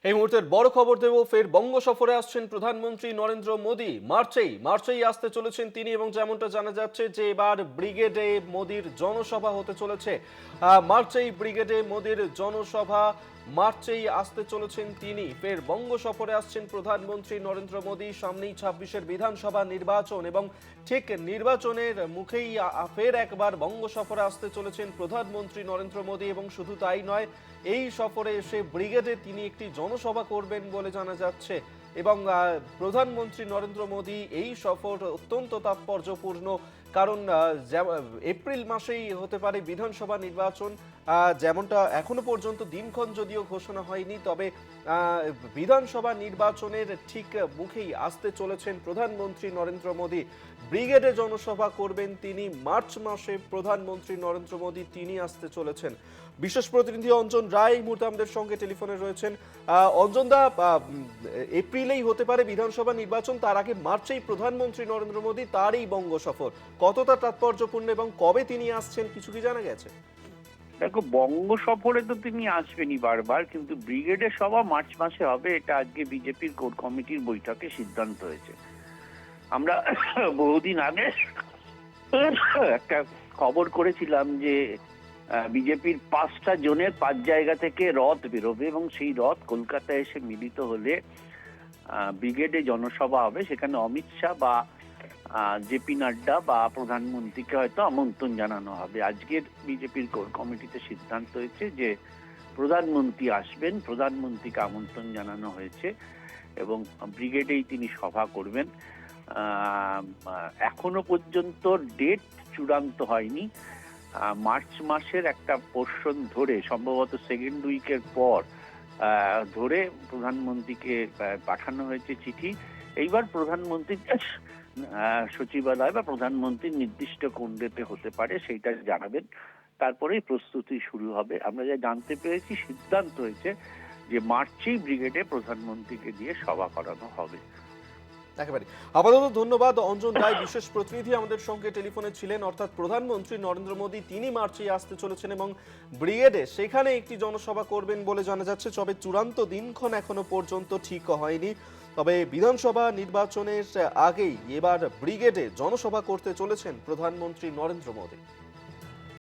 এই মুহূর্তের বড় খবর দেব, ফের বঙ্গ সফরে আসছেন প্রধানমন্ত্রী নরেন্দ্র মোদী। মার্চেই আসতে চলেছেন তিনি, এবং যেমনটা জানা যাচ্ছে যে এবার ব্রিগেডে মোদীর জনসভা হতে চলেছে। মার্চেই আসতে চলেছেন তিনি। ফের বঙ্গ সফরে আসছেন প্রধানমন্ত্রী নরেন্দ্র মোদী। সামনেই 26-এর বিধানসভা নির্বাচন, এবং ঠিক নির্বাচনের মুখেই ফের একবার বঙ্গ সফরে আসতে চলেছেন প্রধানমন্ত্রী নরেন্দ্র মোদী। এবং শুধু তাই নয়, এই সফরে এসে ব্রিগেডে তিনি একটি জনসভা করবেন বলে জানা যাচ্ছে। এবং প্রধানমন্ত্রী নরেন্দ্র মোদী এই সফর অত্যন্ত তাৎপর্যপূর্ণ, কারণ এপ্রিল মাসেই হতে পারে বিধানসভা নির্বাচন। যেমনটা এখনো পর্যন্ত দিনক্ষণ যদিও ঘোষণা হয়নি, তবে বিধানসভা নির্বাচনের ঠিক মুখেই আসতে চলেছেন প্রধানমন্ত্রী নরেন্দ্র মোদী। ব্রিগেডে জনসভা করবেন তিনি। মার্চ মাসে প্রধানমন্ত্রী নরেন্দ্র মোদী তিনি আসতে চলেছেন। বিশেষ প্রতিনিধি অঞ্জন রায় এই মুহূর্তে আমাদের সঙ্গে টেলিফোনে রয়েছেন। অঞ্জন দা, এপ্রিলেই হতে পারে বিধানসভা নির্বাচন, তার আগে মার্চেই প্রধানমন্ত্রী নরেন্দ্র মোদী তার এই বঙ্গ সফর কতটা তাৎপর্যপূর্ণ এবং কবে তিনি আসছেন কিছু কি জানা গেছে? দেখো, বঙ্গ সফরে তো তিনি আসবেনই বারবার, কিন্তু ব্রিগেডের সভা মার্চ মাসে হবে, এটা আজকে বিজেপির কোর কমিটির বৈঠকে সিদ্ধান্ত হয়েছে। আমরা বহুদিন আগে একটা খবর করেছিলাম যে বিজেপির 5টা জোনের 5 জায়গা থেকে রথ বেরোবে, এবং সেই রথ কলকাতায় এসে মিলিত হলে ব্রিগেডে জনসভা হবে। সেখানে অমিত শাহ বা জেপি নাড্ডা বা প্রধানমন্ত্রীকে হয়তো আমন্ত্রণ জানানো হবে। আজকের বিজেপির কোর কমিটিতে সিদ্ধান্ত হয়েছে যে প্রধানমন্ত্রী আসবেন, প্রধানমন্ত্রীকে আমন্ত্রণ জানানো হয়েছে, এবং ব্রিগেডেই তিনি সভা করবেন। এখনো পর্যন্ত ডেট চূড়ান্ত হয়নি। মার্চ মাসের একটা পোর্শন ধরে, সম্ভবত সেকেন্ড উইকের পর ধরে প্রধানমন্ত্রীকে পাঠানো হয়েছে চিঠি। এইবার প্রধানমন্ত্রী সচিবালয় বা প্রধানমন্ত্রীর নির্দিষ্ট কোন ডেটে হতে পারে সেইটা জানাবেন, তারপরেই প্রস্তুতি শুরু হবে। আমরা যা জানতে পেরেছি, সিদ্ধান্ত হয়েছে যে মার্চেই ব্রিগেডে প্রধানমন্ত্রীকে দিয়ে সভা করানো হবে। একেবারে। আপাতত ধন্যবাদ অঞ্জন রায়, বিশেষ প্রতিনিধি আমাদের সঙ্গে টেলিফোনে ছিলেন। অর্থাৎ প্রধানমন্ত্রী নরেন্দ্র মোদী তিনি মার্চেই আসতে চলেছেন, এবং ব্রিগেডে সেখানে একটি জনসভা করবেন বলে জানা যাচ্ছে। তবে চূড়ান্ত দিনক্ষণ এখনো পর্যন্ত ঠিক হয়নি। তবে বিধানসভা নির্বাচনের আগেই এবার ব্রিগেডে জনসভা করতে চলেছেন প্রধানমন্ত্রী নরেন্দ্র মোদী।